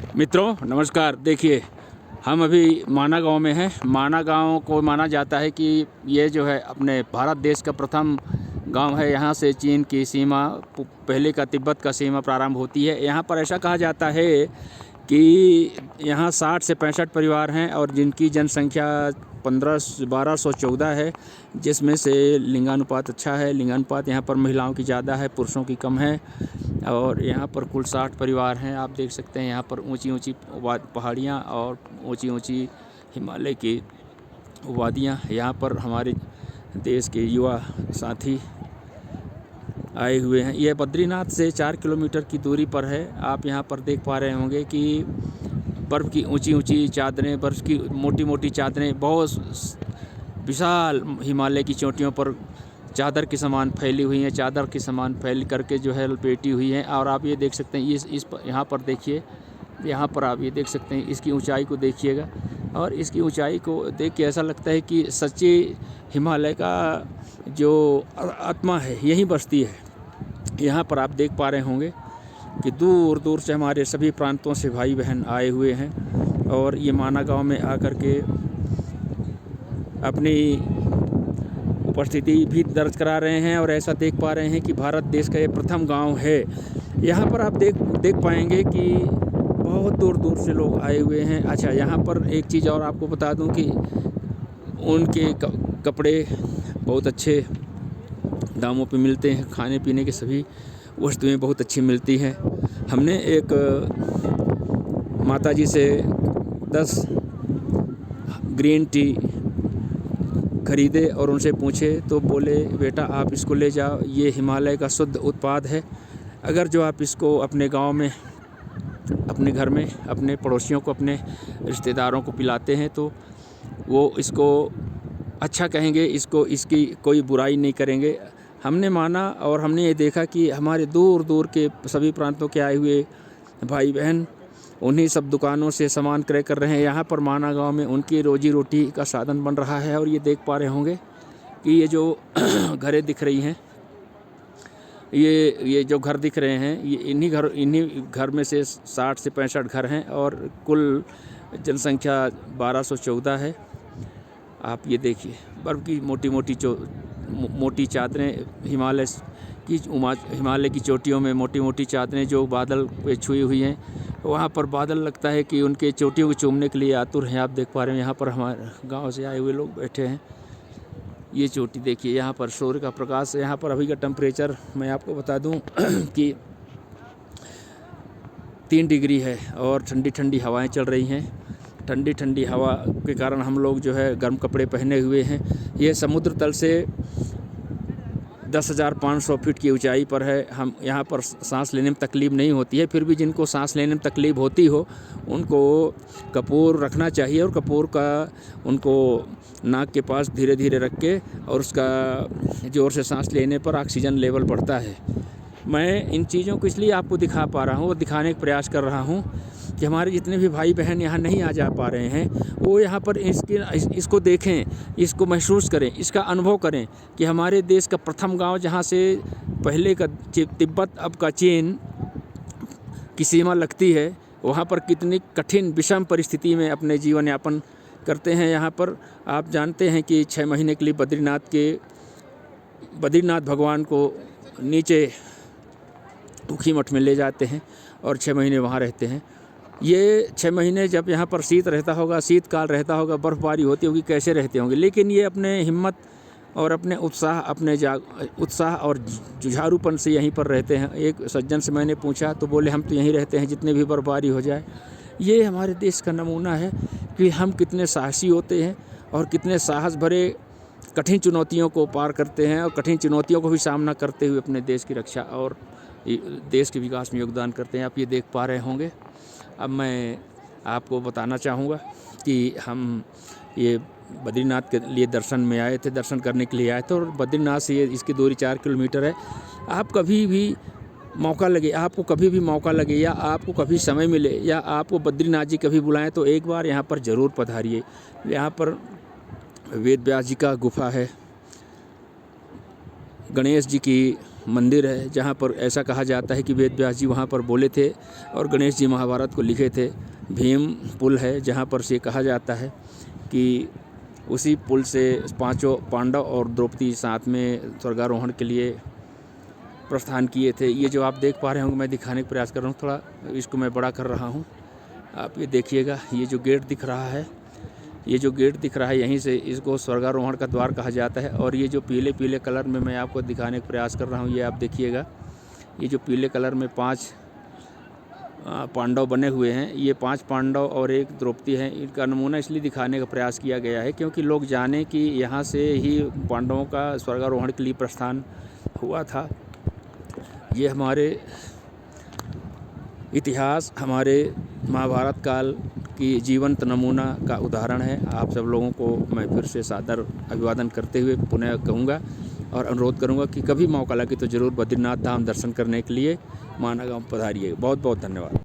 मित्रों नमस्कार। देखिए, हम अभी माना गांव में हैं। माना गांव को माना जाता है कि ये जो है अपने भारत देश का प्रथम गांव है। यहाँ से चीन की सीमा, पहले का तिब्बत का सीमा प्रारंभ होती है। यहाँ पर ऐसा कहा जाता है कि यहाँ 60 से 65 परिवार हैं और जिनकी जनसंख्या 1214 है, जिसमें से लिंगानुपात अच्छा है। लिंगानुपात यहाँ पर महिलाओं की ज़्यादा है, पुरुषों की कम है। और यहाँ पर कुल 60 परिवार हैं। आप देख सकते हैं यहाँ पर ऊंची ऊंची पहाड़ियाँ और ऊंची ऊंची हिमालय की वादियाँ। यहाँ पर हमारे देश के युवा साथी आए हुए हैं। यह बद्रीनाथ से 4 किलोमीटर की दूरी पर है। आप यहाँ पर देख पा रहे होंगे कि बर्फ़ की ऊंची ऊंची चादरें, बर्फ़ की मोटी मोटी चादरें बहुत विशाल हिमालय की चोटियों पर चादर के समान फैली हुई हैं। चादर के समान फैल करके जो है लपेटी हुई हैं। और आप ये देख सकते हैं, यहाँ पर देखिए, यहाँ पर आप ये देख सकते हैं, इसकी ऊंचाई को देखिएगा। और इसकी ऊंचाई को देख के ऐसा लगता है कि सच्ची हिमालय का जो आत्मा है यहीं बसती है। यहाँ पर आप देख पा रहे होंगे कि दूर दूर से हमारे सभी प्रांतों से भाई बहन आए हुए हैं और ये माना गांव में आकर के अपनी उपस्थिति भी दर्ज करा रहे हैं। और ऐसा देख पा रहे हैं कि भारत देश का ये प्रथम गांव है। यहाँ पर आप देख पाएंगे कि बहुत दूर दूर से लोग आए हुए हैं। अच्छा, यहाँ पर एक चीज़ और आपको बता दूं कि उनके कपड़े बहुत अच्छे दामों पे मिलते हैं। खाने पीने के सभी वस्तुएं बहुत अच्छी मिलती हैं। हमने एक माताजी से 10 ग्रीन टी खरीदे और उनसे पूछे तो बोले, बेटा आप इसको ले जाओ, ये हिमालय का शुद्ध उत्पाद है। अगर जो आप इसको अपने गांव में, अपने घर में, अपने पड़ोसियों को, अपने रिश्तेदारों को पिलाते हैं तो वो इसको अच्छा कहेंगे, इसकी कोई बुराई नहीं करेंगे। हमने माना और हमने ये देखा कि हमारे दूर दूर के सभी प्रांतों के आए हुए भाई बहन उन्हीं सब दुकानों से सामान क्रय कर रहे हैं। यहाँ पर माना गांव में उनकी रोजी रोटी का साधन बन रहा है। और ये देख पा रहे होंगे कि ये जो घरें दिख रही हैं, ये जो घर दिख रहे हैं, ये इन्हीं घर में से 60 से 65 घर हैं और कुल जनसंख्या 1214 है। आप ये देखिए, बर्फ़ की मोटी चादरें, हिमालय की चोटियों में मोटी मोटी चादरें जो बादल पे छुई हुई हैं। वहाँ पर बादल लगता है कि उनके चोटियों को चूमने के लिए आतुर हैं। आप देख पा रहे हैं, यहाँ पर हमारे गांव से आए हुए लोग बैठे हैं। ये चोटी देखिए, यहाँ पर सूर्य का प्रकाश। यहाँ पर अभी का टेम्परेचर मैं आपको बता दूँ कि 3 डिग्री है और ठंडी ठंडी हवाएँ चल रही हैं। ठंडी ठंडी हवा के कारण हम लोग जो है गर्म कपड़े पहने हुए हैं। ये समुद्र तल से 10,500 फीट की ऊंचाई पर है। हम यहाँ पर सांस लेने में तकलीफ़ नहीं होती है। फिर भी जिनको सांस लेने में तकलीफ़ होती हो उनको कपूर रखना चाहिए और कपूर का उनको नाक के पास धीरे धीरे रख के, और उसका ज़ोर से सांस लेने पर ऑक्सीजन लेवल बढ़ता है। मैं इन चीज़ों को इसलिए आपको दिखा पा रहा हूँ और दिखाने का प्रयास कर रहा हूँ कि हमारे जितने भी भाई बहन यहाँ नहीं आ जा पा रहे हैं वो यहाँ पर इसको देखें, इसको महसूस करें, इसका अनुभव करें कि हमारे देश का प्रथम गांव, जहाँ से पहले का तिब्बत अब का चीन की सीमा लगती है, वहाँ पर कितनी कठिन विषम परिस्थिति में अपने जीवन यापन करते हैं। यहाँ पर आप जानते हैं कि 6 महीने के लिए बद्रीनाथ भगवान को नीचे ऊखीमठ में ले जाते हैं और 6 महीने वहाँ रहते हैं। ये 6 महीने जब यहाँ पर शीत रहता होगा, शीतकाल रहता होगा, बर्फ़बारी होती होगी, कैसे रहते होंगे। लेकिन ये अपने हिम्मत और अपने उत्साह और जुझारूपन से यहीं पर रहते हैं। एक सज्जन से मैंने पूछा तो बोले, हम तो यहीं रहते हैं जितने भी बर्फ़बारी हो जाए। ये हमारे देश का नमूना है कि हम कितने साहसी होते हैं और कितने साहस भरे कठिन चुनौतियों को पार करते हैं और कठिन चुनौतियों को भी सामना करते हुए अपने देश की रक्षा और देश के विकास में योगदान करते हैं। आप ये देख पा रहे होंगे। अब मैं आपको बताना चाहूँगा कि हम ये बद्रीनाथ के लिए दर्शन में आए थे, दर्शन करने के लिए आए थे। और बद्रीनाथ से इसकी दूरी 4 किलोमीटर है। आप कभी भी मौका लगे, आपको कभी भी मौका लगे या आपको कभी समय मिले या आपको बद्रीनाथ जी कभी बुलाएं तो एक बार यहाँ पर ज़रूर पधारिए। यहाँ पर वेद व्यास जी का गुफा है, गणेश जी की मंदिर है जहाँ पर ऐसा कहा जाता है कि वेद व्यास जी वहाँ पर बोले थे और गणेश जी महाभारत को लिखे थे। भीम पुल है जहाँ पर से कहा जाता है कि उसी पुल से पांचों पांडव और द्रौपदी साथ में स्वर्गारोहण के लिए प्रस्थान किए थे। ये जो आप देख पा रहे होंगे, मैं दिखाने का प्रयास कर रहा हूँ, थोड़ा इसको मैं बड़ा कर रहा हूँ, आप ये देखिएगा। ये जो गेट दिख रहा है, ये जो गेट दिख रहा है, यहीं से इसको स्वर्गारोहण का द्वार कहा जाता है। और ये जो पीले पीले कलर में मैं आपको दिखाने का प्रयास कर रहा हूँ, ये आप देखिएगा। ये जो पीले कलर में 5 पांडव बने हुए हैं, ये 5 पांडव और 1 द्रौपदी हैं। इनका नमूना इसलिए दिखाने का प्रयास किया गया है क्योंकि लोग जाने कि यहाँ से ही पांडवों का स्वर्गारोहण के लिए प्रस्थान हुआ था। ये हमारे इतिहास, हमारे महाभारत काल की जीवंत नमूना का उदाहरण है। आप सब लोगों को मैं फिर से सादर अभिवादन करते हुए पुनः कहूँगा और अनुरोध करूँगा कि कभी मौका लगे तो ज़रूर बद्रीनाथ धाम दर्शन करने के लिए माना गाँव पधारिए। बहुत बहुत धन्यवाद।